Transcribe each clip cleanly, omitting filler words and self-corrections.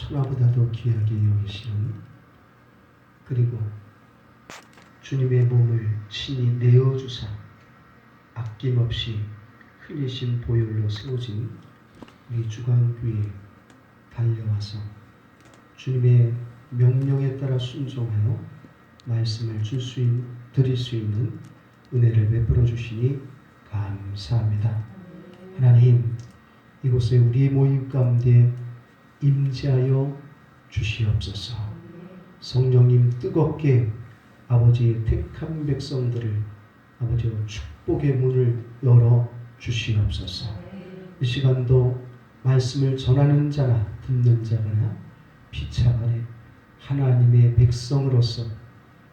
천하보다도 귀하게 여기시는, 그리고 주님의 몸을 친히 내어주사 아낌없이 흘리신 보혈로 세워진 우리 주강교회에 달려와서 주님의 명령에 따라 순종하여 말씀을 드릴 수 있는 은혜를 베풀어 주시니 감사합니다. 하나님, 이곳에 우리 모임 가운데 임재하여 주시옵소서. 성령님 뜨겁게 아버지의 택한 백성들을 아버지의 축복의 문을 열어 주시옵소서. 이 시간도 말씀을 전하는 자나 듣는 자나 피차간에 하나님의 백성으로서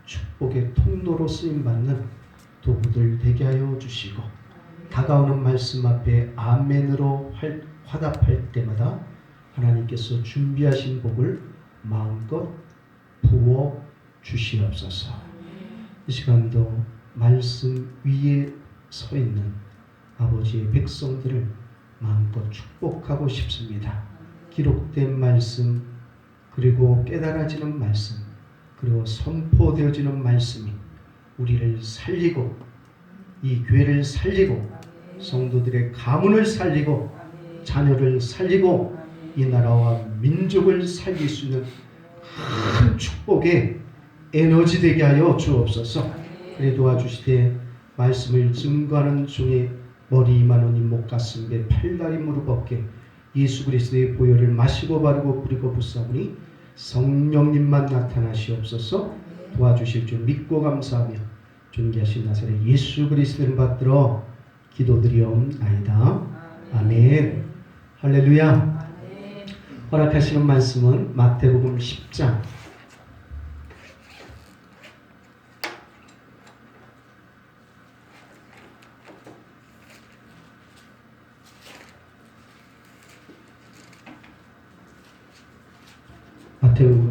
축복의 통로로 쓰임받는 도구들 되게 하여 주시고, 다가오는 말씀 앞에 아멘으로 화답할 때마다 하나님께서 준비하신 복을 마음껏 부어 주시옵소서. 이 시간도 말씀 위에 서 있는 아버지의 백성들을 마음껏 축복하고 싶습니다. 기록된 말씀, 그리고 깨달아지는 말씀, 그리고 선포되어지는 말씀이 우리를 살리고 이 교회를 살리고 성도들의 가문을 살리고 자녀를 살리고 이 나라와 민족을 살릴 수 있는 큰 축복의 에너지 되게 하여 주옵소서. 그래 도와주시되 말씀을 증거하는 중에 머리 이만 온 목 가슴 배 팔다리 무릎 어깨 예수 그리스도의 보혈을 마시고 바르고 뿌리고 부사오니 성령님만 나타나시옵소서. 도와주실 줄 믿고 감사하며 존귀하신 나사렛 예수 그리스도를 받들어 기도드리옵나이다. 아멘. 할렐루야. 허락하시는 말씀은 마태복음 10장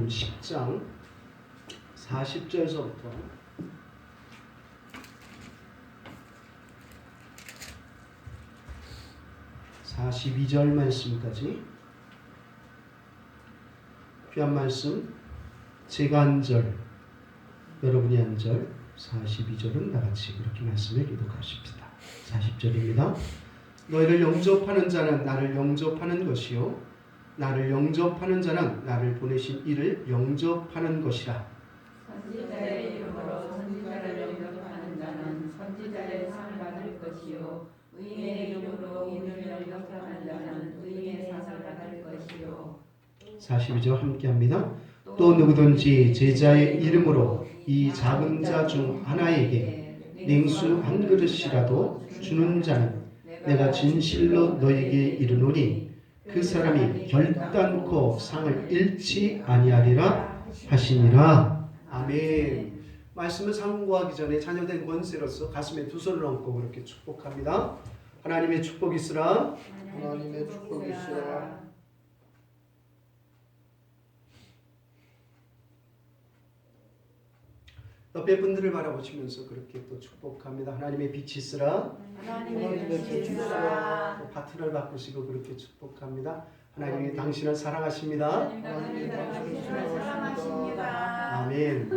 10장 40절서부터 42절 말씀까지 귀한 말씀, 제가 한 절, 여러분이 한 절, 42절은 나같이 그렇게 말씀을 기록하십시다. 40절입니다. 너희를 영접하는 자는 나를 영접하는 것이요 나를 영접하는 자는 나를 보내신 이를 영접하는 것이라. 선지자의 이름으로 선지자를 영접하는 자는 선지자의 상을 받을 것이요 의인의 이름으로 의인을 영접하는 자는 의인의 상을 받을 것이요. 42절 함께합니다. 또 누구든지 제자의 이름으로 이 작은 자 중 하나에게 냉수 한 그릇이라도 주는 자는 내가 진실로 너에게 이르노니 그 사람이 결단코 상을 잃지 아니하리라 하시니라. 아멘. 말씀을 상고하기 전에 자녀된 권세로서 가슴에 두 손을 얹고 그렇게 축복합니다. 하나님의 축복이 있으라. 하나님의 축복이 있으라. 옆에 분들을 바라보시면서 그렇게 또 축복합니다. 하나님의 빛이 있으라. 하나님의 빛이 있으라. 파트너를 바꾸시고 그렇게 축복합니다. 하나님이 당신을 사랑하십니다. 하나님이 당신을 사랑하십니다. 아멘.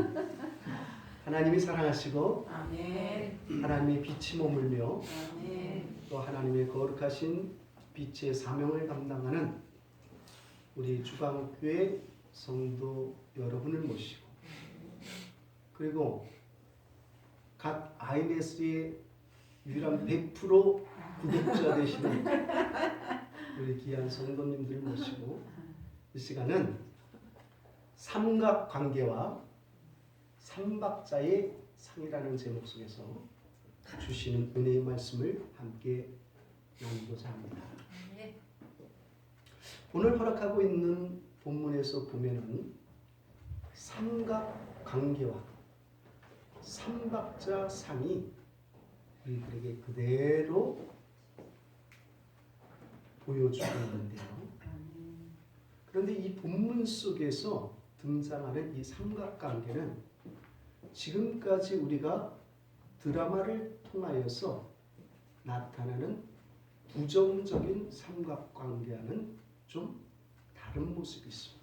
하나님이 사랑하시고 아멘. 하나님의 빛이 머물며 아멘. 또 하나님의 거룩하신 빛의 사명을 감당하는 우리 주강교회 성도 여러분을 모시고, 그리고 갓 INS의 유일한 100% 구독자 되시는 우리 귀한 성도님들 모시고 이 시간은 삼각관계와 삼박자의 상이라는 제목 속에서 주시는 은혜의 말씀을 함께 나누고자 합니다. 오늘 허락하고 있는 본문에서 보면은 삼각관계와 삼박자 상이 우리들에게 그대로 보여주고 있는데요. 그런데 이 본문 속에서 등장하는 이 삼각관계는 지금까지 우리가 드라마를 통하여서 나타나는 부정적인 삼각관계와는 좀 다른 모습이 있습니다.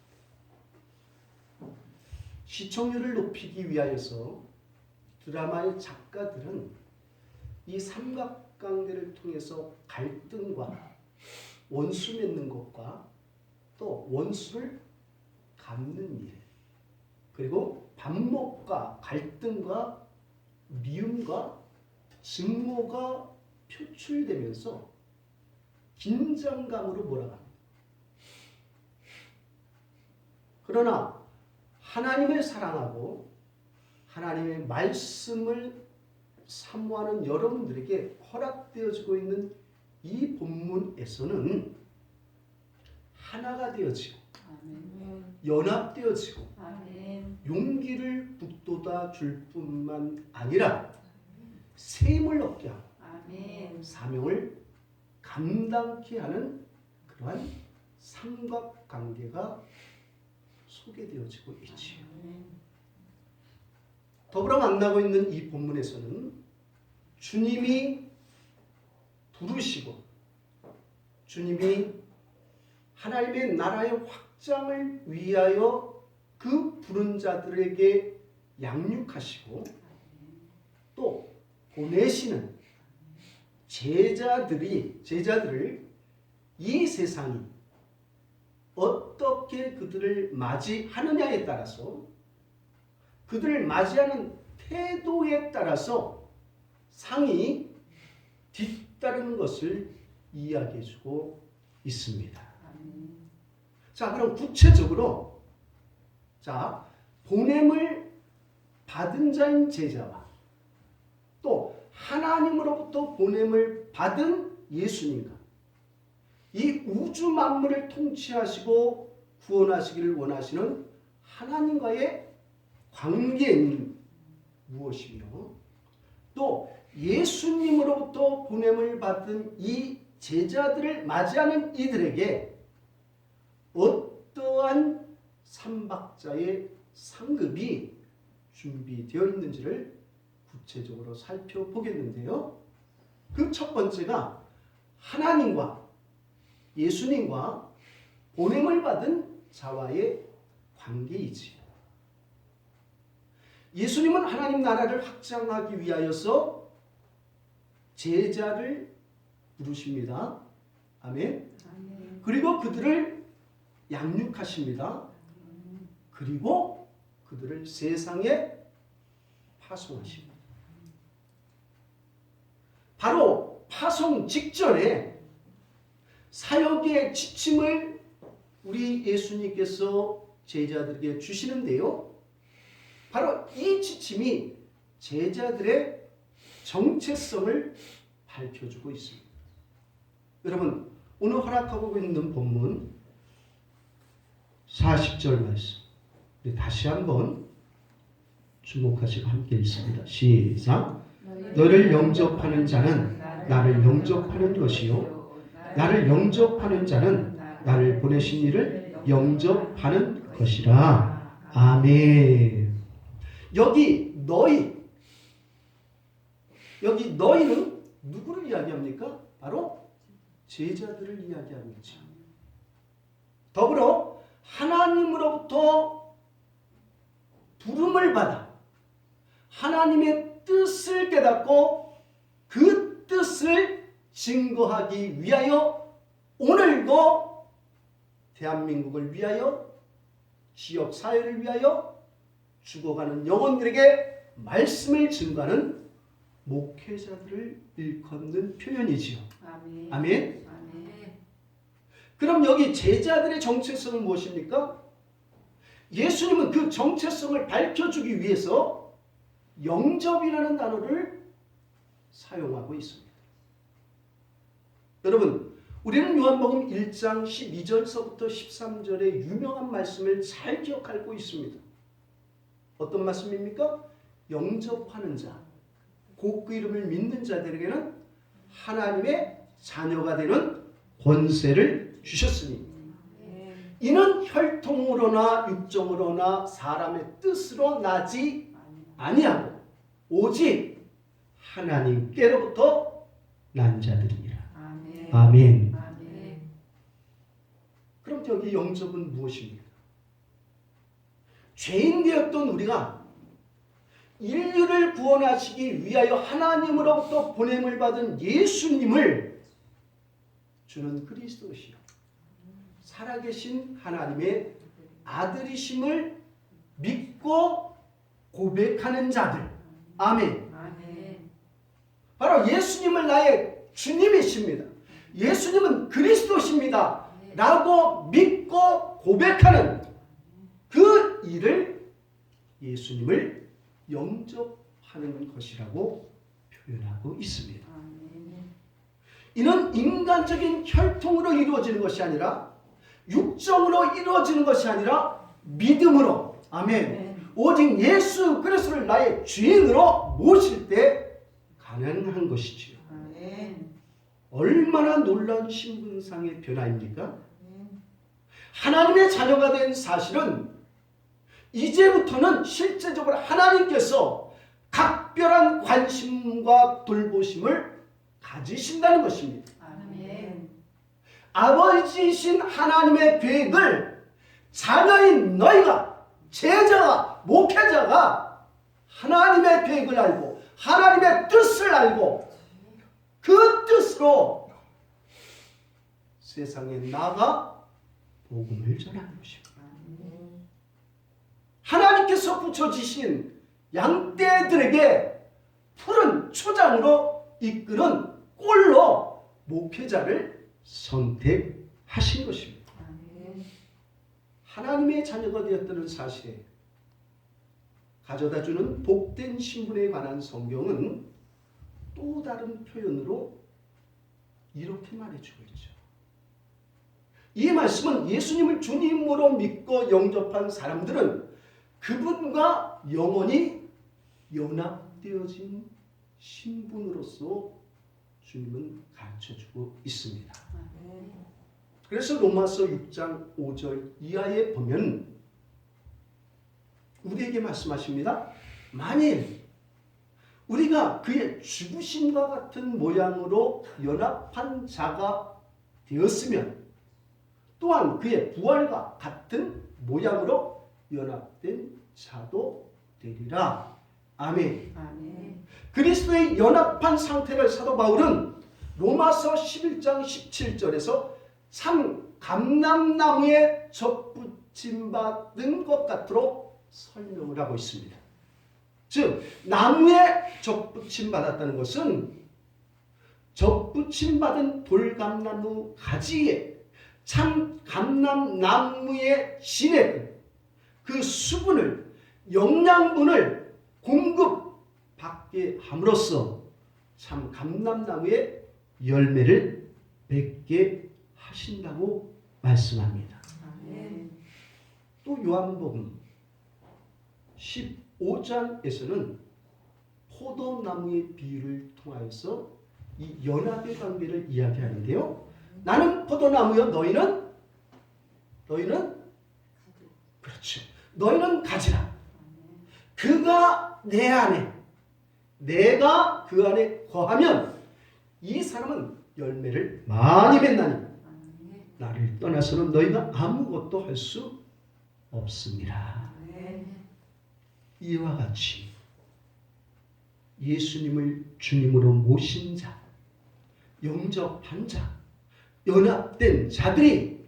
시청률을 높이기 위하여서 드라마의 작가들은 이 삼각관계를 통해서 갈등과 원수 맺는 것과 또 원수를 갚는 일, 그리고 반목과 갈등과 미움과 증오가 표출되면서 긴장감으로 몰아갑니다. 그러나 하나님을 사랑하고 하나님의 말씀을 사모하는 여러분들에게 허락되어지고 있는 이 본문에서는 하나가 되어지고 연합되어지고 용기를 북돋아 줄 뿐만 아니라 셈을 얻게 하고 사명을 감당케 하는 그러한 삼각관계가 소개되어지고 있지요. 더불어 만나고 있는 이 본문에서는 주님이 부르시고 주님이 하나님의 나라의 확장을 위하여 그 부른 자들에게 양육하시고 또 보내시는 제자들을 이 세상이 어떻게 그들을 맞이하느냐에 따라서 그들을 맞이하는 태도에 따라서 상이 뒤따르는 것을 이야기해주고 있습니다. 자, 그럼 구체적으로 보냄을 받은 자인 제자와 또 하나님으로부터 보냄을 받은 예수님과 이 우주 만물을 통치하시고 구원하시기를 원하시는 하나님과의 관계는 무엇이며 또 예수님으로부터 보냄을 받은 이 제자들을 맞이하는 이들에게 어떠한 삼박자의 상급이 준비되어 있는지를 구체적으로 살펴보겠는데요. 그 첫 번째가 하나님과 예수님과 보냄을 받은 자와의 관계이지요. 예수님은 하나님 나라를 확장하기 위하여서 제자를 부르십니다. 아멘. 그리고 그들을 양육하십니다. 그리고 그들을 세상에 파송하십니다. 바로 파송 직전에 사역의 지침을 우리 예수님께서 제자들에게 주시는데요. 바로 이 지침이 제자들의 정체성을 밝혀주고 있습니다. 여러분, 오늘 허락하고 있는 본문 40절 말씀 다시 한번 주목하시고 함께 읽습니다. 시작. 너를 영접하는 자는 나를 영접하는 것이요 나를 영접하는 자는 나를 보내신 이를 영접하는 것이라. 아멘. 여기 너희는 누구를 이야기합니까? 바로 제자들을 이야기하는 거죠. 더불어 하나님으로부터 부름을 받아 하나님의 뜻을 깨닫고 그 뜻을 증거하기 위하여 오늘도 대한민국을 위하여 지역 사회를 위하여 죽어가는 영혼들에게 말씀을 증거하는 목회자들을 일컫는 표현이지요. 아멘. 아멘. 그럼 여기 제자들의 정체성은 무엇입니까? 예수님은 그 정체성을 밝혀주기 위해서 영접이라는 단어를 사용하고 있습니다. 여러분, 우리는 요한복음 1장 12절서부터 13절의 유명한 말씀을 잘 기억하고 있습니다. 어떤 말씀입니까? 영접하는 자, 곧 그 이름을 믿는 자들에게는 하나님의 자녀가 되는 권세를 주셨으니 이는 혈통으로나 육정으로나 사람의 뜻으로 나지 아니하고 오직 하나님께로부터 난 자들이니라. 아멘. 그럼 여기 영접은 무엇입니까? 죄인 되었던 우리가 인류를 구원하시기 위하여 하나님으로부터 보냄을 받은 예수님을 주는 그리스도시요 살아계신 하나님의 아들이심을 믿고 고백하는 자들. 아멘. 아멘. 바로 예수님을 나의 주님이십니다. 예수님은 그리스도십니다. 라고 믿고 고백하는 그 일을 예수님을 영접하는 것이라고 표현하고 있습니다. 이는 인간적인 혈통으로 이루어지는 것이 아니라 육정으로 이루어지는 것이 아니라 믿음으로. 아멘. 오직 예수 그리스도를 나의 주인으로 모실 때 가능한 것이지요. 얼마나 놀라운 신분상의 변화입니까? 하나님의 자녀가 된 사실은 이제부터는 실제적으로 하나님께서 각별한 관심과 돌보심을 가지신다는 것입니다. 아멘. 아버지이신 하나님의 계획을 자녀인 너희가, 제자가, 목회자가 하나님의 계획을 알고 하나님의 뜻을 알고 그 뜻으로 세상에 나가 복음을 전하는 것입니다. 하나님께서 붙여주신 양떼들에게 푸른 초장으로 이끄는 꼴로 목회자를 선택하신 것입니다. 하나님의 자녀가 되었다는 사실에 가져다주는 복된 신분에 관한 성경은 또 다른 표현으로 이렇게 말해주고 있죠. 이 말씀은 예수님을 주님으로 믿고 영접한 사람들은 그분과 영원히 연합되어진 신분으로서 주님은 가르쳐주고 있습니다. 그래서 로마서 6장 5절 이하에 보면 우리에게 말씀하십니다. 만일 우리가 그의 죽으심과 같은 모양으로 연합한 자가 되었으면 또한 그의 부활과 같은 모양으로 연합된 자도 되리라. 아멘. 아멘. 그리스도의 연합한 상태를 사도 바울은 로마서 11장 17절에서 참 감람나무에 접붙임 받은 것 같도록 설명을 하고 있습니다. 즉 나무에 접붙임 받았다는 것은 접붙임 받은 돌감나무 가지에 참 감람나무의 진액, 그 수분을, 영양분을 공급받게 함으로써 참 감람나무의 열매를 맺게 하신다고 말씀합니다. 아멘. 또 요한복음 15장에서는 포도나무의 비유를 통하여서 이 연합의 관계를 이야기하는데요. 나는 포도나무요, 너희는 그렇죠. 너희는 가지라. 그가 내 안에, 내가 그 안에 거하면 이 사람은 열매를 많이 맺나니 나를 떠나서는 너희가 아무것도 할 수 없습니다. 이와 같이 예수님을 주님으로 모신 자, 영접한 자, 연합된 자들이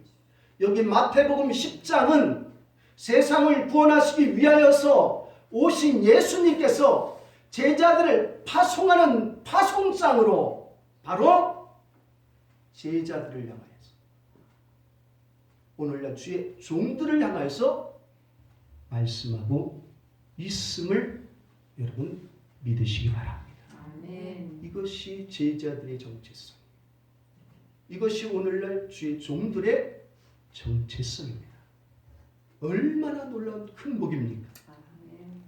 여기 마태복음 10장은 세상을 구원하시기 위하여서 오신 예수님께서 제자들을 파송하는 파송장으로 바로 제자들을 향하여서 오늘날 주의 종들을 향하여서 말씀하고 있음을 여러분 믿으시기 바랍니다. 아멘. 이것이 제자들의 정체성, 이것이 오늘날 주의 종들의 정체성입니다. 얼마나 놀라운 큰 복입니까? 아멘.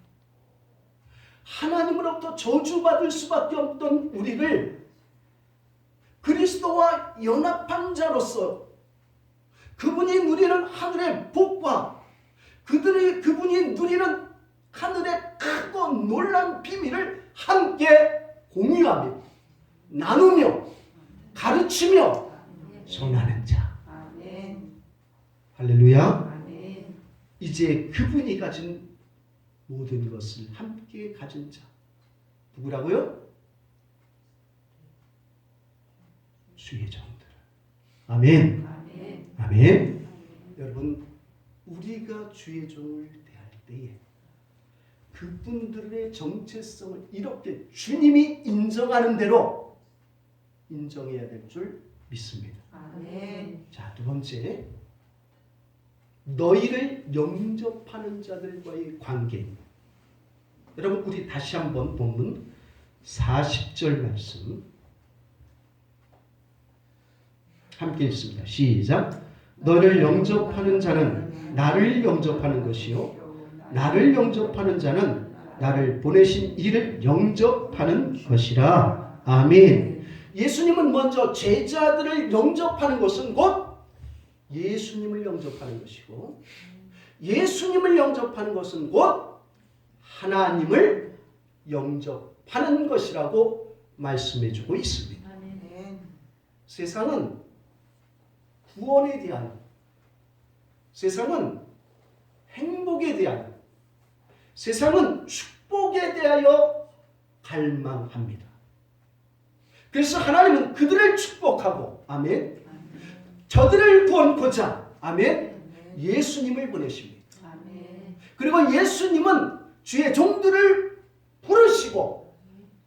하나님으로부터 저주받을 수밖에 없던 우리를 그리스도와 연합한 자로서 그분이 누리는 하늘의 복과 그분이 누리는 하늘의 크고 놀라운 비밀을 함께 공유하며 나누며 가르치며 전하는 자. 아멘. 할렐루야. 아멘. 이제 그분이 가진 모든 것을 함께 가진 자. 누구라고요? 주의 종들. 아멘. 아멘. 아멘. 여러분, 우리가 주의 종을 대할 때에 그분들의 정체성을 이렇게 주님이 인정하는 대로 인정해야 될 줄 믿습니다. 아멘. 자, 두 번째, 너희를 영접하는 자들과의 관계입니다. 여러분, 우리 다시 한번 본문 40절 말씀 함께 읽습니다. 시작. 너를 영접하는 자는 나를 영접하는 것이요, 나를 영접하는 자는 나를 보내신 이를 영접하는 것이라. 아멘. 예수님은 먼저 제자들을 영접하는 것은 곧 예수님을 영접하는 것이고, 예수님을 영접하는 것은 곧 하나님을 영접하는 것이라고 말씀해주고 있습니다. 아멘. 세상은 구원에 대한, 세상은 행복에 대한, 세상은 축복에 대하여 갈망합니다. 그래서 하나님은 그들을 축복하고, 아멘, 저들을 구원코자, 아멘, 예수님을 보내십니다. 아멘. 그리고 예수님은 주의 종들을 부르시고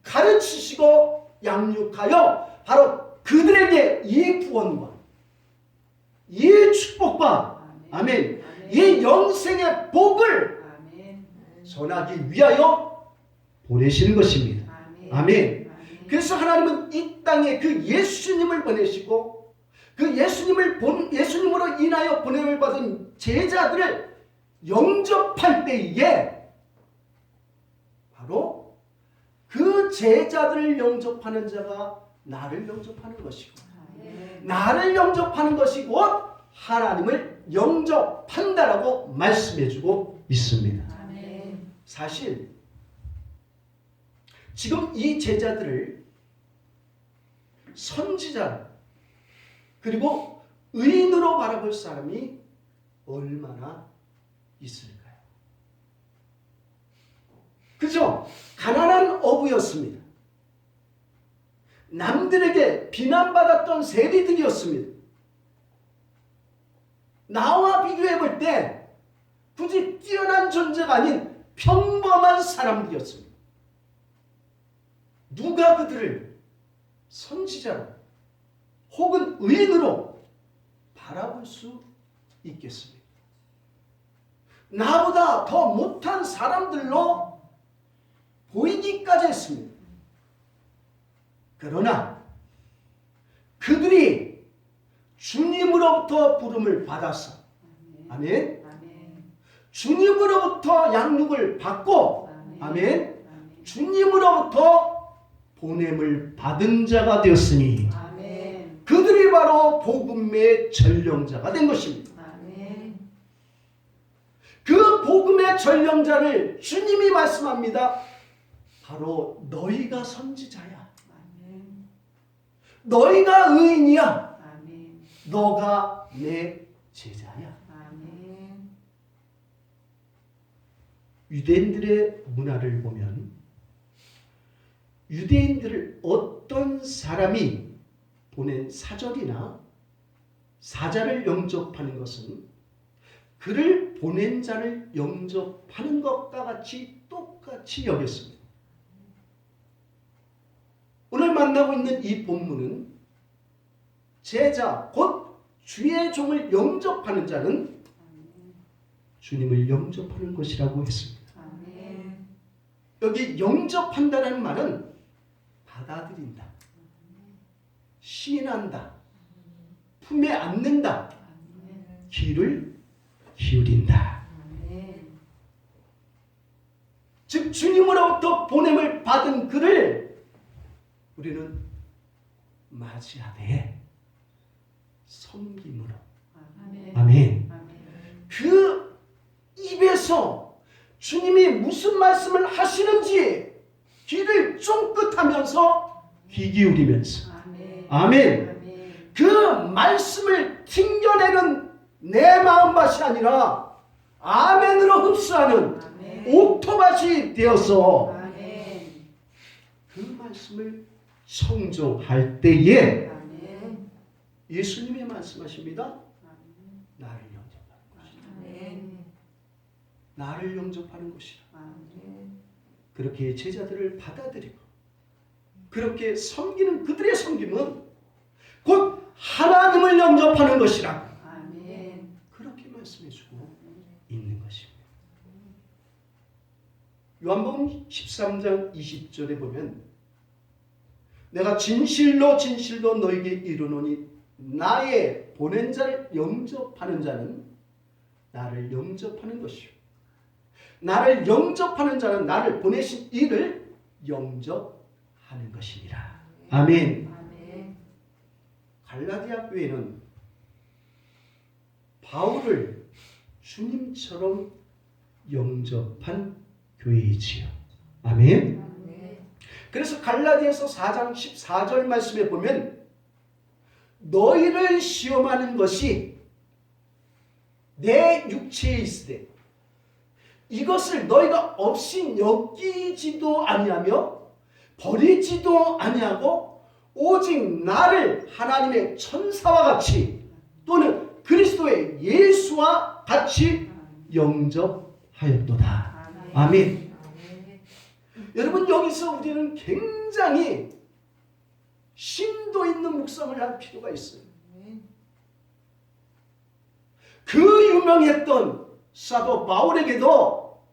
가르치시고 양육하여 바로 그들에게 이 구원과 이 축복과, 아멘, 이 영생의 복을 전하기 위하여 보내시는 것입니다. 아멘. 그래서 하나님은 이 땅에 그 예수님을 보내시고 그 예수님으로 인하여 보냄을 받은 제자들을 영접할 때에 바로 그 제자들을 영접하는 자가 나를 영접하는 것이고, 나를 영접하는 것이 곧 하나님을 영접한다라고 말씀해주고 있습니다. 사실 지금 이 제자들을 선지자 그리고 의인으로 바라볼 사람이 얼마나 있을까요? 그죠? 가난한 어부였습니다. 남들에게 비난받았던 세리들이었습니다. 나와 비교해 볼 때 굳이 뛰어난 존재가 아닌 평범한 사람들이었습니다. 누가 그들을 선지자로 혹은 의인으로 바라볼 수 있겠습니까? 나보다 더 못한 사람들로 보이기까지 했습니다. 그러나 그들이 주님으로부터 부름을 받아서, 아멘, 주님으로부터 양육을 받고, 아멘, 주님으로부터 보냄을 받은 자가 되었으니 그들이 바로 복음의 전령자가 된 것입니다. 그 복음의 전령자를 주님이 말씀합니다. 바로 너희가 선지자야. 너희가 의인이야. 너가 내 제자야. 유대인들의 문화를 보면 유대인들을 어떤 사람이 보낸 사절이나 사자를 영접하는 것은 그를 보낸 자를 영접하는 것과 같이 똑같이 여겼습니다. 오늘 만나고 있는 이 본문은 제자 곧 주의 종을 영접하는 자는 주님을 영접하는 것이라고 했습니다. 여기 영접한다는 말은 받아들인다, 시인한다, 품에 안는다, 귀를 기울인다. 즉 주님으로부터 보냄을 받은 그를 우리는 맞이하되 섬김으로, 아멘, 그 입에서 주님이 무슨 말씀을 하시는지 귀를 쫑긋하면서 귀 기울이면서, 아멘, 그 말씀을 튕겨내는 내 마음밭이 아니라 아멘으로 흡수하는 아멘. 옥토밭이 되어서 아멘. 그 말씀을 청종할 때에 아멘. 예수님이 말씀하십니다. 나를 영접하는 것이다. 아멘. 나를 영접하는 것이다. 아멘. 그렇게 제자들을 받아들이고 그렇게 섬기는 그들의 섬김은 곧 하나님을 영접하는 것이라 아멘. 그렇게 말씀해주고 있는 것입니다. 요한복음 13장 20절에 보면 내가 진실로 진실로 너에게 이르노니 나의 보낸 자를 영접하는 자는 나를 영접하는 것이요 나를 영접하는 자는 나를 보내신 이를 영접하는 것이니라. 아멘. 아멘. 갈라디아 교회는 바울을 주님처럼 영접한 교회이지요. 아멘. 아멘. 그래서 갈라디아서 4장 14절 말씀에 보면 너희를 시험하는 것이 내 육체에 있으되 이것을 너희가 없이 여기지도 아니하며 버리지도 아니하고 오직 나를 하나님의 천사와 같이 또는 그리스도의 예수와 같이 영접하였도다. 아멘. 아멘. 여러분 여기서 우리는 굉장히 심도 있는 묵상을 할 필요가 있어요. 그 유명했던 사도 바울에게도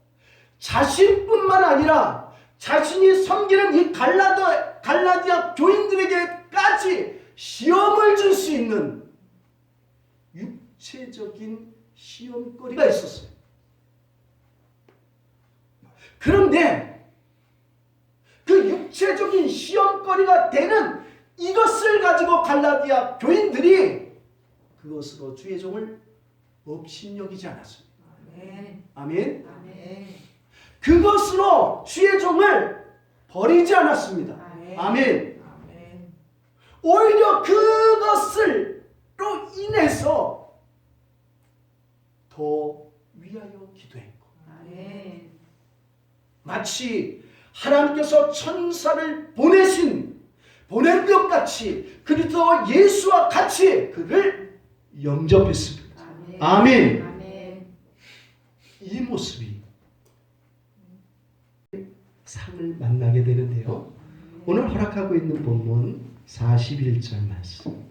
자신뿐만 아니라 자신이 섬기는 이 갈라디아 교인들에게까지 시험을 줄 수 있는 육체적인 시험거리가 있었어요. 그런데 그 육체적인 시험거리가 되는 이것을 가지고 갈라디아 교인들이 그것으로 주의 종을 업신여기지 않았습니다. 아멘. 아멘. 아멘. 그것으로 주의 종을 버리지 않았습니다. 아멘. 아멘. 아멘. 오히려 그것을로 인해서 더 위하여 기도했고 아멘. 마치 하나님께서 천사를 보낸 것 같이 그리스도 예수와 같이 그를 영접했습니다. 아멘. 아멘. 아멘. 이 모습이 상을 만나게 되는데요. 오늘 허락하고 있는 본문 41절 말씀.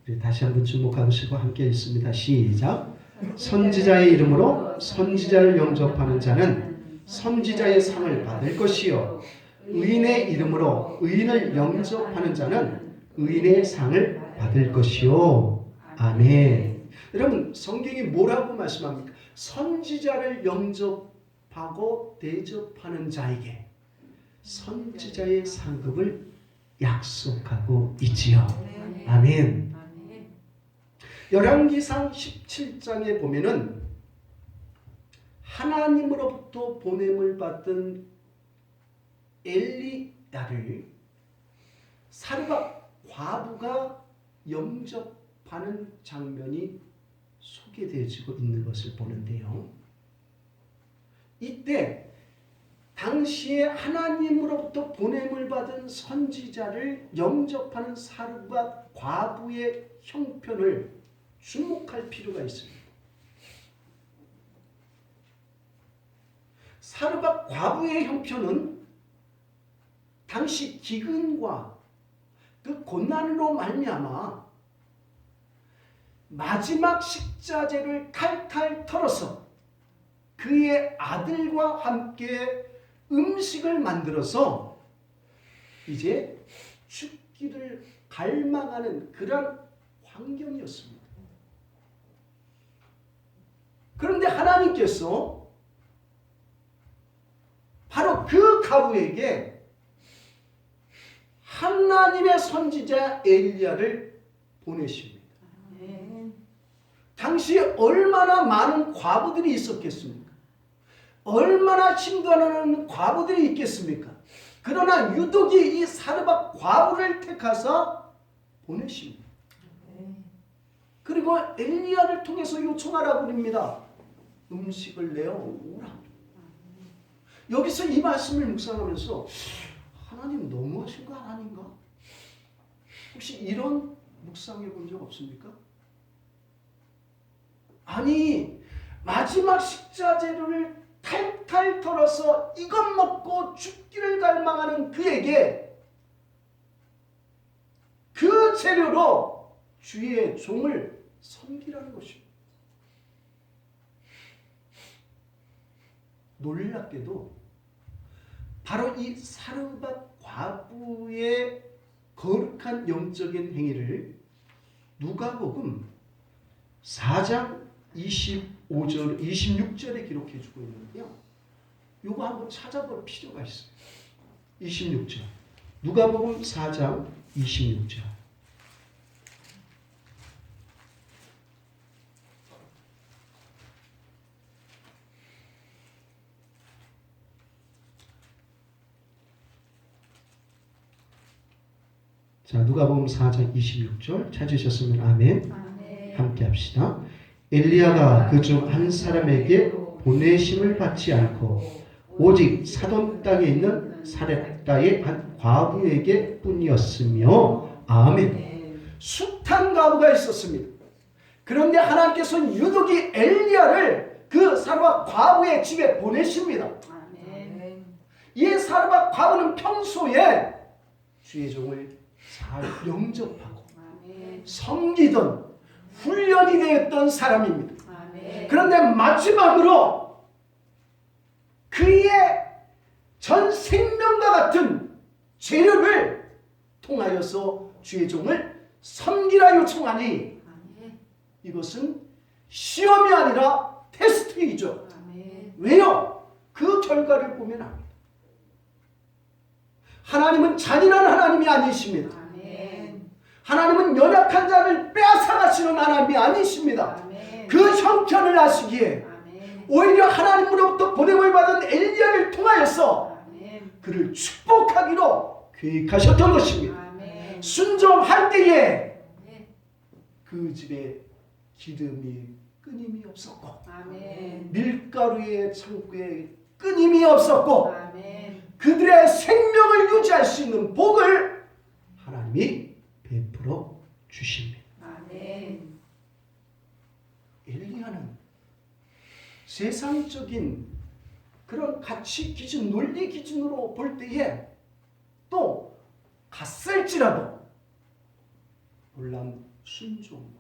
우리 다시 한번 주목하시고 함께 읽습니다. 시작. 선지자의 이름으로 선지자를 영접하는 자는 선지자의 상을 받을 것이요 의인의 이름으로 의인을 영접하는 자는 의인의 상을 받을 것이요. 아멘. 여러분 성경이 뭐라고 말씀합니까? 선지자를 영접하고 대접하는 자에게 선지자의 상급을 약속하고 있지요. 아멘. 아멘. 열왕기상 17장에 보면은 하나님으로부터 보냄을 받은 엘리야를 사르밧 과부가 영접하는 장면이 소개되어지고 있는 것을 보는데요. 이때 당시에 하나님으로부터 보냄을 받은 선지자를 영접하는 사르밧 과부의 형편을 주목할 필요가 있습니다. 사르밧 과부의 형편은 당시 기근과 그 고난으로 말미암아 마지막 식자재를 탈탈 털어서 그의 아들과 함께 음식을 만들어서 이제 죽기를 갈망하는 그런 환경이었습니다. 그런데 하나님께서 바로 그 가부에게 하나님의 선지자 엘리야를 보내십니다. 당시에 얼마나 많은 과부들이 있었겠습니까? 얼마나 힘들어하는 과부들이 있겠습니까? 그러나 유독이 이 사르밧 과부를 택하사 보내십니다. 그리고 엘리야를 통해서 요청하라고 합니다. 음식을 내어 오라. 여기서 이 말씀을 묵상하면서 하나님 너무하신 거 아닌가? 혹시 이런 묵상해 본 적 없습니까? 아니 마지막 식자재를 탈탈 털어서 이것 먹고 죽기를 갈망하는 그에게 그 재료로 주의 종을 섬기라는 것입니다. 놀랍게도 바로 이 사르밧 과부의 거룩한 영적인 행위를 누가복음 4장 25절, 26절에 기록해 주고 있는데요. 이거 한번 찾아볼 필요가 있어요. 26절. 누가복음 4장 26절. 자, 누가복음 4장 26절 찾으셨으면 아멘. 함께 합시다. 엘리야가 그 중 한 사람에게 보내심을 받지 않고 오직 사돈 땅에 있는 사렙다의 한 과부에게 뿐이었으며 아멘. 숱한 과부가 있었습니다. 그런데 하나님께서는 유독이 엘리야를 그 사르밧 과부의 집에 보내십니다. 이 사르밧 과부는 평소에 주의 종을 잘 영접하고 섬기던 훈련이 되었던 사람입니다. 그런데 마지막으로 그의 전 생명과 같은 재료를 통하여서 주의 종을 섬기라 요청하니 이것은 시험이 아니라 테스트이죠. 왜요? 그 결과를 보면 압니다. 하나님은 잔인한 하나님이 아니십니다. 하나님은 연약한 자를 빼앗아가시는 하나님이 아니십니다. 그 형편을 아시기에 오히려 하나님으로부터 보냄을 받은 엘리야를 통하여서 그를 축복하기로 계획하셨던 것입니다. 순종할 때에 그 집에 기름이 끊임이 없었고 밀가루의 창고에 끊임이 없었고 그들의 생명을 유지할 수 있는 복을 하나님이 베풀어 주십니다. 엘리야는 세상적인 그런 가치 기준, 논리 기준으로 볼 때에 또 갔을지라도 놀라운 순종과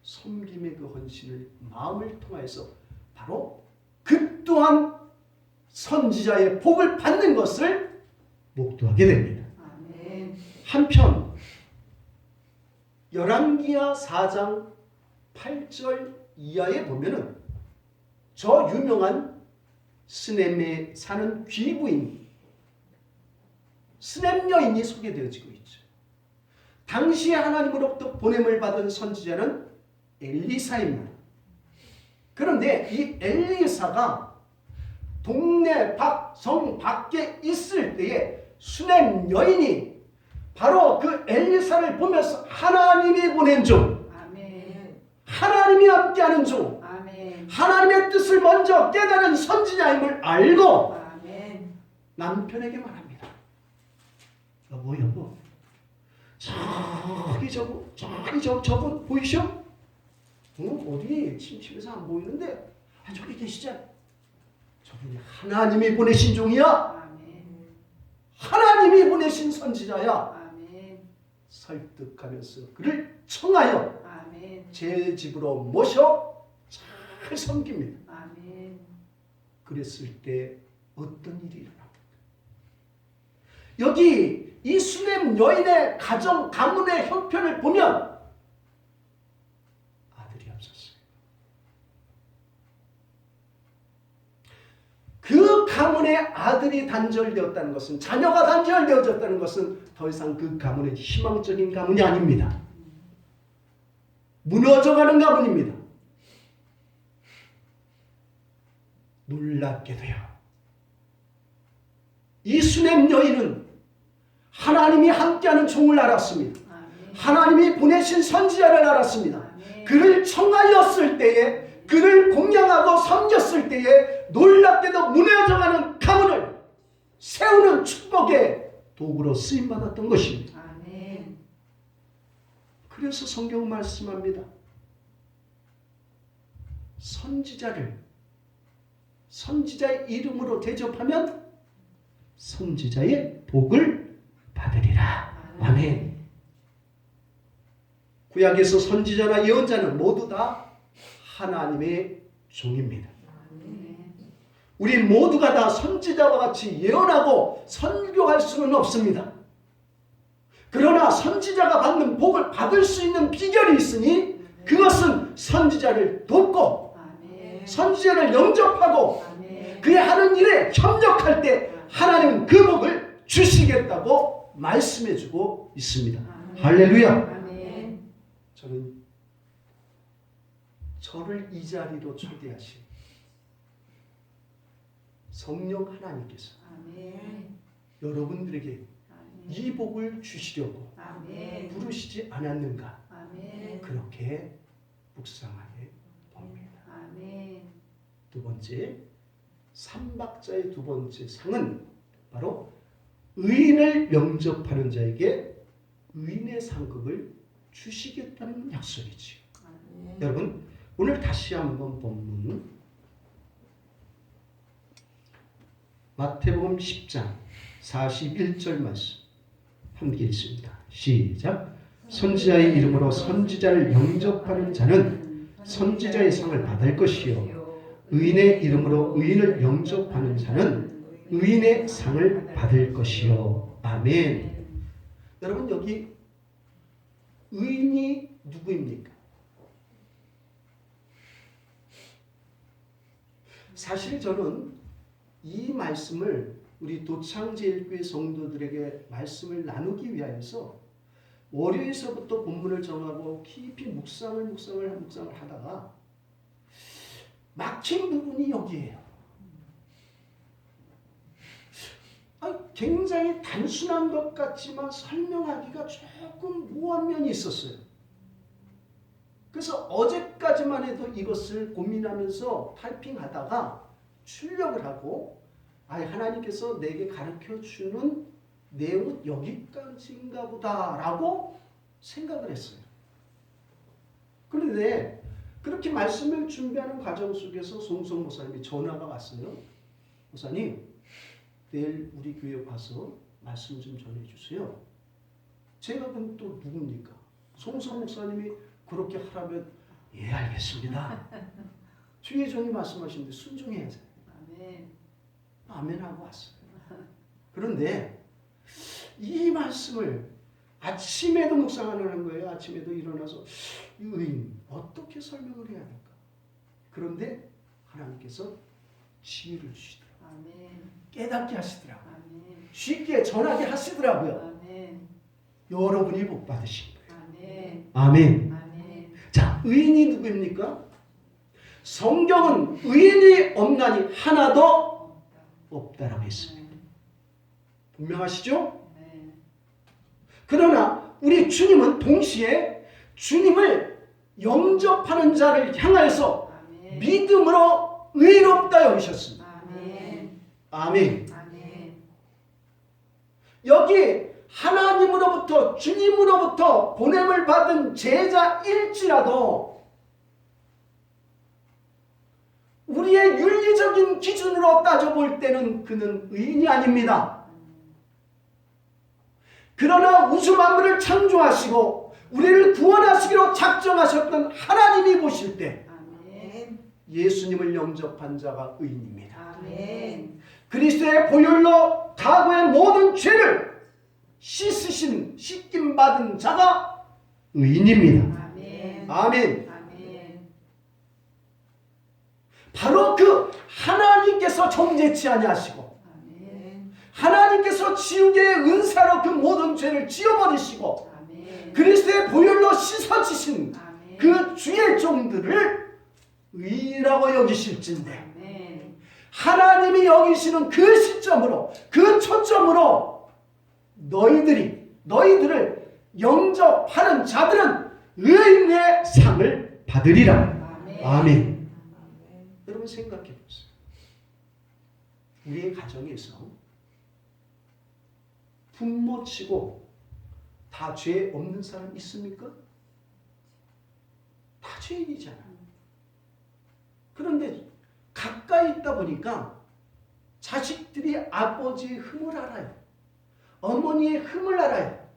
섬김의 그 헌신을 마음을 통해서 바로 그 또한 선지자의 복을 받는 것을 목도하게 됩니다. 한편 열왕기하 4장 8절 이하에 보면은 저 유명한 스넴에 사는 귀부인 스넴 여인이 소개되어지고 있죠. 당시에 하나님으로부터 보냄을 받은 선지자는 엘리사입니다. 그런데 이 엘리사가 동네 성 밖에 있을 때에 수넴 여인이 바로 그 엘리사를 보면서 하나님이 보낸 종, 하나님이 함께하는 종, 하나님의 뜻을 먼저 깨달은 선지자임을 알고 남편에게 말합니다. 여보, 저분 보이셔? 어디 침실에서 안 보이는데 저기 계시죠? 저분이 하나님이 보내신 종이야. 하나님이 보내신 선지자야. 설득하면서 그를 청하여 제 집으로 모셔 잘 섬깁니다. 그랬을 때 어떤 일이 일어납니까? 여기 이 수넴 여인의 가문의 형편을 보면 아들이 없었어요. 그 가문의 아들이 단절되었다는 것은, 자녀가 단절되어졌다는 것은 더 이상 그 가문의 희망적인 가문이 아닙니다. 무너져가는 가문입니다. 놀랍게도요, 이 수넴 여인은 하나님이 함께하는 종을 알았습니다. 하나님이 보내신 선지자를 알았습니다. 그를 청하였을 때에 그를 공양하고 섬겼을 때에 놀랍게도 무너져가는 가문을 세우는 축복의 도구로 쓰임받았던 것입니다. 아멘. 그래서 성경은 말씀합니다. 선지자의 이름으로 대접하면 선지자의 복을 받으리라. 아멘. 구약에서 선지자나 예언자는 모두 다 하나님의 종입니다. 우리 모두가 다 선지자와 같이 예언하고 선교할 수는 없습니다. 그러나 선지자가 받는 복을 받을 수 있는 비결이 있으니 그것은 선지자를 돕고 선지자를 영접하고 그의 하는 일에 협력할 때 하나님은 그 복을 주시겠다고 말씀해주고 있습니다. 할렐루야. 저는 저를 이 자리로 초대하신 성령 하나님께서 여러분들에게 이 복을 주시려고 부르시지 않았는가 그렇게 묵상하게 봅니다. 두 번째, 삼박자의 두 번째 상은 바로 의인을 영접하는 자에게 의인의 상급을 주시겠다는 약속이지요. 여러분, 오늘 다시 한번 본문 마태복음 10장 41절 말씀 함께 읽습니다. 시작. 선지자의 이름으로 선지자를 영접하는 자는 선지자의 상을 받을 것이요 의인의 이름으로 의인을 영접하는 자는 의인의 상을 받을 것이요. 아멘. 여러분, 여기 의인이 누구입니까? 사실 저는 이 말씀을 우리 도창제일교회 성도들에게 말씀을 나누기 위하여서 월요일서부터 본문을 정하고 깊이 묵상을 하다가 막힌 부분이 여기에요. 굉장히 단순한 것 같지만 설명하기가 조금 모호한 면이 있었어요. 그래서 어제까지만 해도 이것을 고민하면서 타이핑하다가 출력을 하고 하나님께서 내게 가르쳐주는 내용은 여기까지인가 보다라고 생각을 했어요. 그런데 그렇게 말씀을 준비하는 과정 속에서 송성 목사님이 전화가 왔어요. 목사님, 내일 우리 교회 가서 말씀 좀 전해주세요. 제가 그럼 또 누굽니까? 송성 목사님이 그렇게 하라면 예, 알겠습니다. 주의 종이 말씀하시는데 순종해야죠. 아멘 하고 왔어요. 그런데 이 말씀을 아침에도 묵상하는 거예요. 아침에도 일어나서 이 의인 어떻게 설명을 해야 될까? 그런데 하나님께서 지혜를 주시더라고요. 깨닫게 하시더라고요. 쉽게 전하게 하시더라고요. 여러분이 복 받으신 거예요. 아멘. 자, 의인이 누구입니까? 성경은 의인이 없나니 하나도 없다라고 했습니다. 분명하시죠? 그러나 우리 주님은 동시에 주님을 영접하는 자를 향하여서 믿음으로 의롭다 여기셨습니다. 아멘. 여기 하나님으로부터 주님으로부터 보냄을 받은 제자일지라도 우리의 윤리적인 기준으로 따져볼 때는 그는 의인이 아닙니다. 그러나 우주 만물을 창조하시고 우리를 구원하시기로 작정하셨던 하나님이 보실 때 예수님을 영접한 자가 의인입니다. 그리스도의 보혈로 과거의 모든 죄를 씻김 받은 자가 의인입니다. 아멘. 바로 그 하나님께서 정죄치 아니하시고 하나님께서 지우개의 은사로 그 모든 죄를 지워버리시고 그리스도의 보혈로 씻어지신 그 주의 종들을 의인이라고 여기실진데 하나님이 여기시는 그 시점으로 그 초점으로 너희들을 영접하는 자들은 의인의 상을 받으리라. 아멘. 여러분 생각해 보세요. 우리의 가정에서 부모 치고 다 죄 없는 사람 있습니까? 다 죄인이잖아. 그런데 가까이 있다 보니까 자식들이 아버지의 흠을 알아요. 어머니의 흠을 알아요.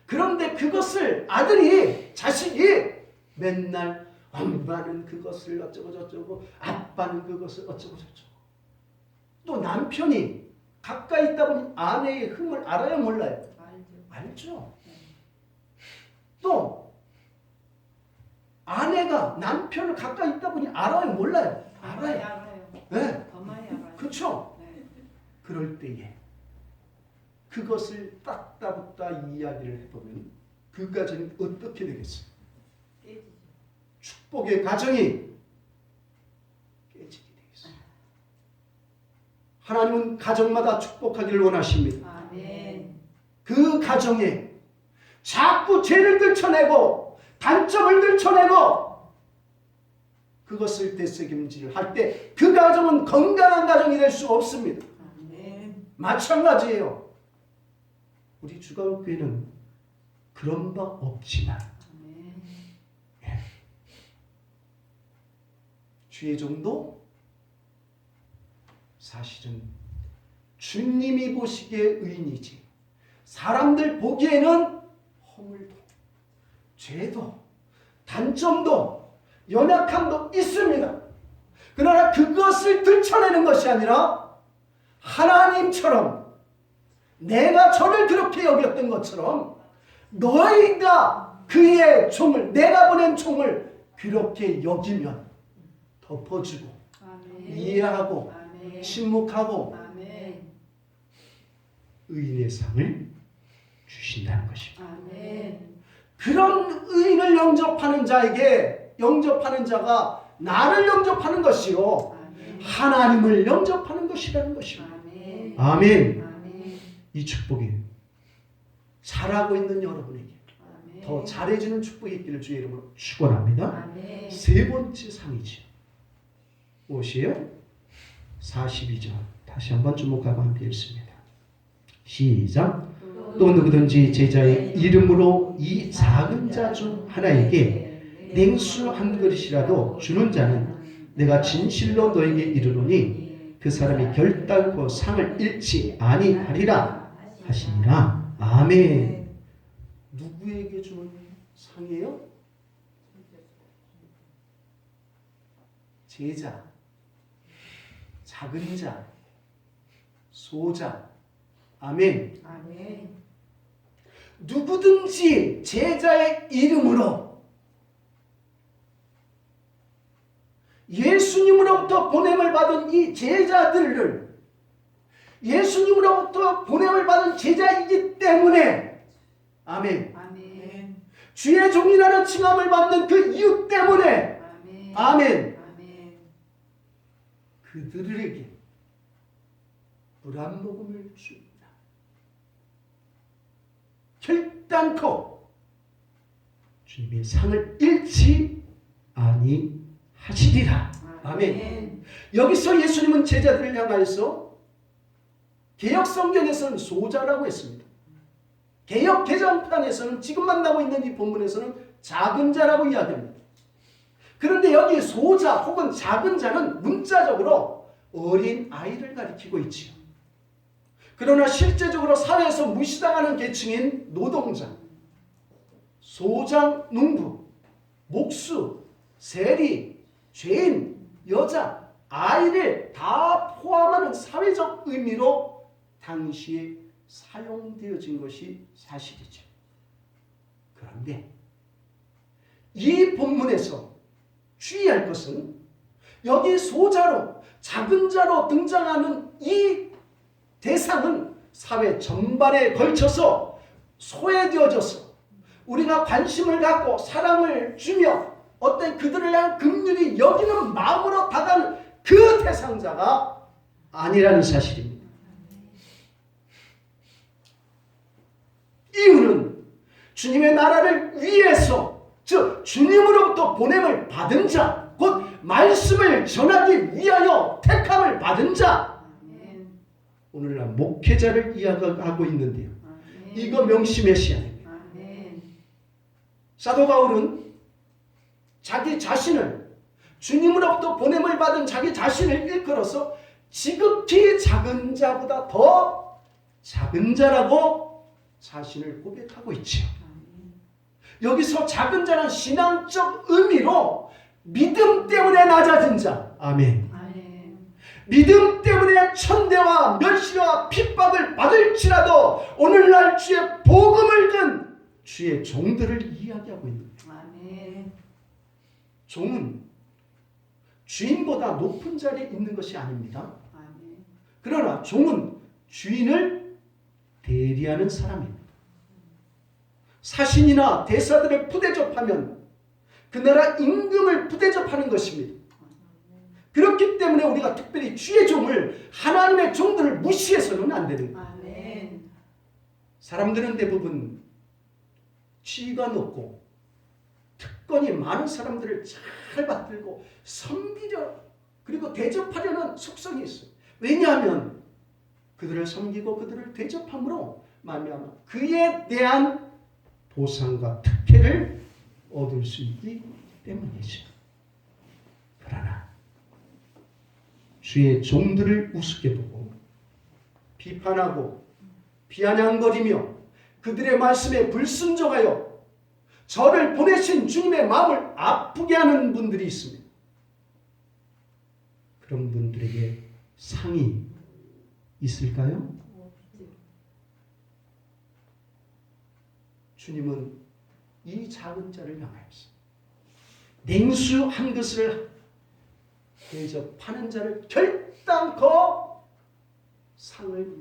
그런데 그것을 아들이, 자식이 맨날 엄마는 그것을 어쩌고 저쩌고, 아빠는 그것을 어쩌고 저쩌고. 또 남편이 가까이 있다 보니 아내의 흠을 알아요, 몰라요? 알죠. 또 아내가 남편을 가까이 있다 보니 알아요, 몰라요? 알아요. 네. 더 많이 알아요. 그렇죠. 네. 그럴 때에 그것을 딱따붙다 이야기를 해보면 그 가정이 어떻게 되겠어요? 깨지죠. 축복의 가정이 깨지게 되겠어요. 하나님은 가정마다 축복하기를 원하십니다. 아멘. 그 가정에 자꾸 죄를 들춰내고 단점을 들춰내고 그것을 되새김질 할 때 그 가정은 건강한 가정이 될 수 없습니다. 아멘. 마찬가지예요. 우리 주가교회는 그런 바 없지만 아멘. 주의 종도 사실은 주님이 보시기에 의인이지 사람들 보기에는 허물도 죄도 단점도 연약함도 있습니다. 그러나 그것을 들춰내는 것이 아니라 하나님처럼 내가 저를 그렇게 여겼던 것처럼 너희가 그의 종을, 내가 보낸 종을 그렇게 여기면 덮어주고 아멘. 이해하고 아멘. 침묵하고 아멘. 의인의 상을 주신다는 것입니다. 아멘. 그런 의인을 영접하는 자에게 영접하는 자가 나를 영접하는 것이요 아멘. 하나님을 영접하는 것이라는 것입니다. 아멘. 아멘. 아멘. 이 축복이 잘하고 있는 여러분에게 아멘. 더 잘해주는 축복이 있기를 주의 이름으로 축원합니다. 아멘. 세 번째 상이죠. 무엇이에요? 42절 다시 한번 주목하고 함께 읽습니다. 시작. 또 누구든지 제자의 이름으로 이 작은 자 중 하나에게 냉수 한 그릇이라도 주는 자는 내가 진실로 너에게 이르노니 그 사람이 결단코 상을 잃지 아니하리라 하시니라. 아멘. 누구에게 주는 상이에요? 제자, 작은 자, 소자. 아멘. 아멘. 누구든지 제자의 이름으로 예수님으로부터 보냄을 받은 이 제자들을 예수님으로부터 보냄을 받은 제자이기 때문에 아멘. 아멘. 주의 종이라는 칭함을 받는 그 이유 때문에 아멘. 아멘. 아멘. 그들에게 물 한 모금을 줍니다. 결단코 주님의 상을 잃지 아니하시리라. 아멘. 여기서 예수님은 제자들을 향하여서 개역 성경에서는 소자라고 했습니다. 개역 개정판에서는 지금 만나고 있는 이 본문에서는 작은 자라고 이야기합니다. 그런데 여기 소자 혹은 작은 자는 문자적으로 어린 아이를 가리키고 있지요. 그러나 실제적으로 사회에서 무시당하는 계층인 노동자, 소장, 농부, 목수, 세리, 죄인, 여자, 아이를 다 포함하는 사회적 의미로 당시에 사용되어진 것이 사실이죠. 그런데 이 본문에서 주의할 것은 여기 소자로 작은 자로 등장하는 이 대상은 사회 전반에 걸쳐서 소외되어져서 우리가 관심을 갖고 사랑을 주며 어떤 그들을 향한 긍휼히 여기는 마음으로 다가가는 그 대상자가 아니라는 사실입니다. 이유는 주님의 나라를 위해서 즉 주님으로부터 보냄을 받은 자 곧 말씀을 전하기 위하여 택함을 받은 자, 오늘날 목회자를 이야기하고 있는데요. 이거 명심하셔야 됩니다. 사도 바울은 자기 자신을, 주님으로부터 보냄을 받은 자기 자신을 일컬어서 지극히 작은 자보다 더 작은 자라고 자신을 고백하고 있지요. 여기서 작은 자는 신앙적 의미로 믿음 때문에 낮아진 자, 아멘. 믿음 때문에 천대와 멸시와 핍박을 받을지라도 오늘날 주의 복음을 든 주의 종들을 이야기하고 있는 거예요. 종은 주인보다 높은 자리에 있는 것이 아닙니다. 그러나 종은 주인을 대리하는 사람입니다. 사신이나 대사들을 부대접하면 그 나라 임금을 부대접하는 것입니다. 그렇기 때문에 우리가 특별히 주의 종을, 하나님의 종들을 무시해서는 안 되는 거예요. 사람들은 대부분 지위가 높고 특권이 많은 사람들을 잘 받들고 섬기려, 그리고 대접하려는 속성이 있어요. 왜냐하면 그들을 섬기고 그들을 대접함으로 말미암아 그에 대한 보상과 특혜를 얻을 수 있기 때문이죠. 그러나 주의 종들을 우습게 보고 비판하고 비아냥거리며 그들의 말씀에 불순종하여 저를 보내신 주님의 마음을 아프게 하는 분들이 있습니다. 그런 분들에게 상이 있을까요? 주님은 이 작은 자를 향하여서 냉수 한 그릇을 대접하는 자를 결단코 상을,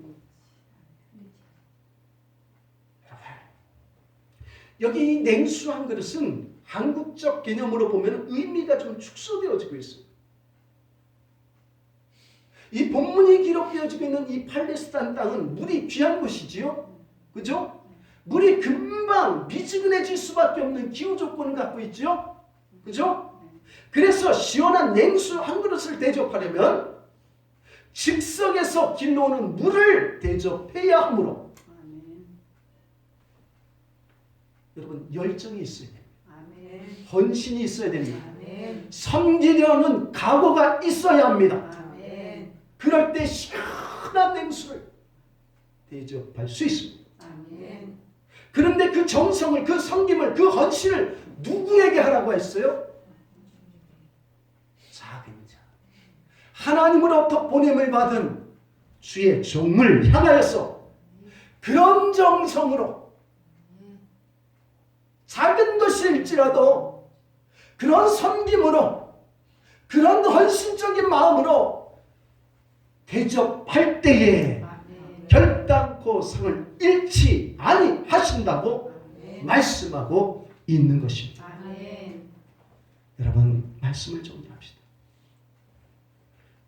여기 이 냉수 한 그릇은 한국적 개념으로 보면 의미가 좀 축소되어지고 있습니다. 이 본문이 기록되어지고 있는 이 팔레스타인 땅은 물이 귀한 곳이지요. 그죠? 물이 금방 미지근해질 수밖에 없는 기후 조건을 갖고 있죠. 그죠? 그래서 시원한 냉수 한 그릇을 대접하려면 즉석에서 길러오는 물을 대접해야 하므로 여러분 열정이 있어야 됩니다. 헌신이 있어야 됩니다. 섬기려는 각오가 있어야 합니다. 그럴 때 시원한 냉수를 대접할 수 있습니다. 그런데 그 정성을, 그 섬김을, 그 헌신을 누구에게 하라고 했어요? 작은 자, 하나님으로부터 보냄을 받은 주의 종을 향하여서 그런 정성으로, 작은 것일지라도 그런 섬김으로, 그런 헌신적인 마음으로 대접할 때에 결단코 상을 잃지 아니하신다고 말씀하고 있는 것입니다. 여러분, 말씀을 정리합시다.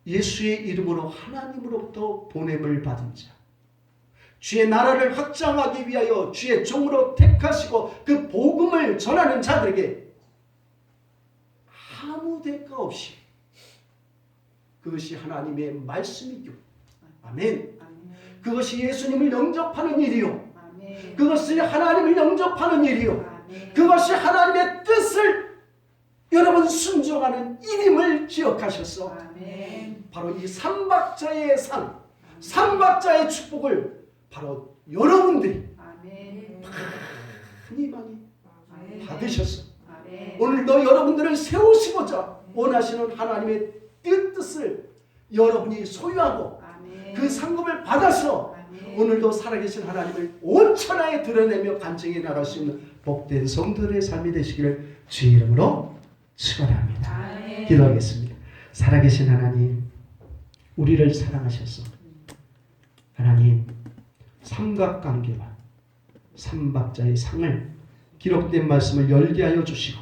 예수의 이름으로 하나님으로부터 보냄을 받은 자, 주의 나라를 확장하기 위하여 주의 종으로 택하시고 그 복음을 전하는 자들에게 아무 대가 없이 그것이 하나님의 말씀이죠. 아멘. 그것이 예수님을 영접하는 일이요. 그것이 하나님을 영접하는 일이요. 그것이 하나님의 뜻을 여러분 순종하는 일임을 기억하셔서 바로 이 삼박자의 상, 삼박자의 축복을 바로 여러분들이 많이 받으셔서 오늘도 여러분들을 세우시고자 원하시는 하나님의 뜻을 여러분이 소유하고 그 상급을 받아서 오늘도 살아계신 하나님을 온천하에 드러내며 간증해 나갈 수 있는 복된 성도들의 삶이 되시기를 주의 이름으로 축원합니다. 기도하겠습니다. 살아계신 하나님, 우리를 사랑하셔서 하나님 삼각관계와 삼박자의 상을 기록된 말씀을 열게 하여 주시고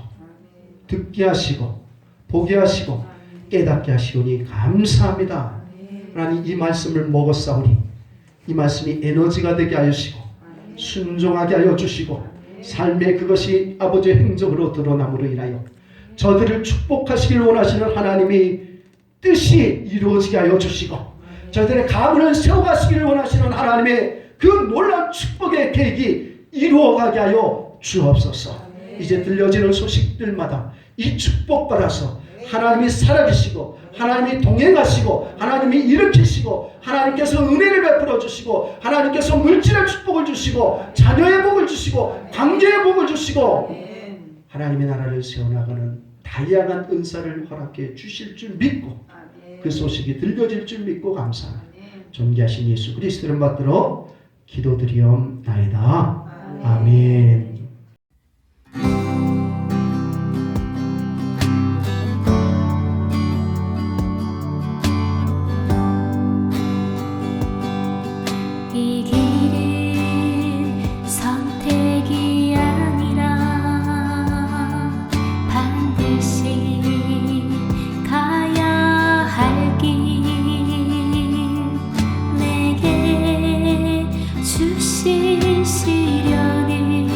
듣게 하시고 보게 하시고 깨닫게 하시오니 감사합니다. 하나님, 이 말씀을 먹었사오니 이 말씀이 에너지가 되게 하시고 순종하게 하여 주시고 삶의 그것이 아버지의 행적으로 드러남으로 인하여 저들을 축복하시길 원하시는 하나님이 뜻이 이루어지게 하여 주시고 저들의 가문을 세워가시기를 원하시는 하나님의 그 놀라운 축복의 계획이 이루어가게 하여 주옵소서. 이제 들려지는 소식들마다 이 축복 받아서 하나님이 살아계시고 하나님이 동행하시고 하나님이 일으키시고 하나님께서 은혜를 베풀어 주시고 하나님께서 물질의 축복을 주시고 자녀의 복을 주시고 관계의 복을 주시고 하나님의 나라를 세워나가는 다양한 은사를 허락해 주실 줄 믿고 그 소식이 들려질 줄 믿고 감사합니다. 존귀하신 예수 그리스도를 받들어 기도드리옵나이다. 아멘. 이 길은 선택이 아니라 반드시 가야 할 길 내게 주신 시련을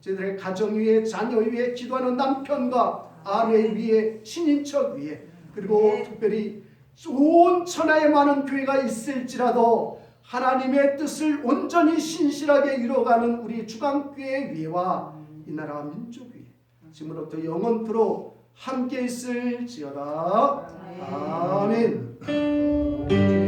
저희들의 가정 위에, 자녀 위에, 기도하는 남편과 아내 위에, 친인척 위에, 그리고 특별히 온 천하에 많은 교회가 있을지라도 하나님의 뜻을 온전히 신실하게 이루어가는 우리 주강교회 위에와 이 나라와 민족 위에 지금부터 영원토록 함께 있을지어다. 아멘.